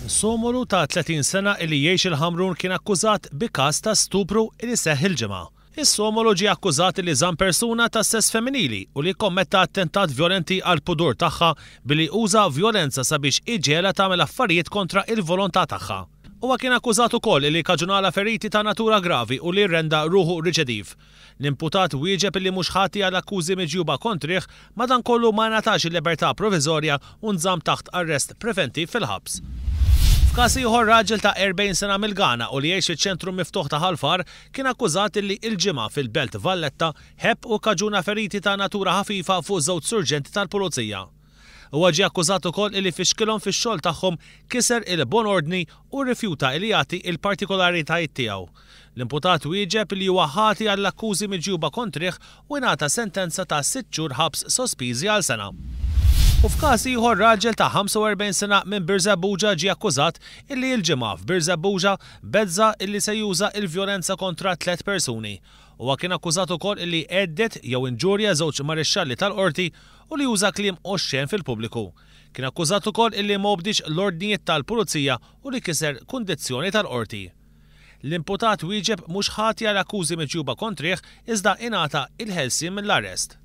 Somolu ta' 30 sena li jgħix il-Ħamrun kien akkużat bi każ ta' stupru li seħħ il-ġimgħa. Is-Somolu ġie akkużat li żamm persuna ta' sess femminili u li kommetta attentat vjolenti għal pudur tagħha billi uża vjolenza sabiex iġiela tagħmel affarijiet kontra il-volontà tagħha. Huwa kien akkużat ukoll li kaġunala feriti ta' natura gravi u li rrenda ruħu riċediv. L-imputat wieġeb li mhux ħati għal akkużi miġjuba kontrih madankollu ma ngħatax il-libertà proviżorja u nżamm taħt arrest preventiv fil-ħabs. F'każ ieħor raġel ta' 40 sena mill-Ghana u li jgħix fiċ-ċentru miftuħ ta' Ħalfar kien akkużat li l-ġimgħa fil-Belt Valletta ħepp u kaġuna feriti ta' natura ħafifa fuq żewġ surġenti tal-Pulizija. Huwa ġie akkużat ukoll li fixkilhom fix-xogħol tagħhom kiser il-bon ordni u rrifjuta li jagħti l-partikolaritajiet tiegħu. L-imputat wieġeb li huwa ħati għall-akkużi miġjuba kontrih u ngħata sentenza ta' 6 xhur ħabs sospiżi għal sena. U f'każ ieħor raġel ta' 45 sena minn Birzebbuġa ġie akkużat illi l-ġimgħa f'Birzebbuġa beżza illi se juża l-vjolenza kontra 3 persuni. Huwa kien akkużat ukoll illi għeddet jew inġurja żewġ marixxalli tal-qorti u li juża kliem oxxen fil-pubbliku. Kien akkużat ukoll illi mobdix l-ordnijiet tal-pulizija u li kiser kundizzjoni tal-qorti. L-imputat wieġeb mhux ħati għal akkużi miġjuba kontrih iżda ingħata il-ħelsien mill-arrest.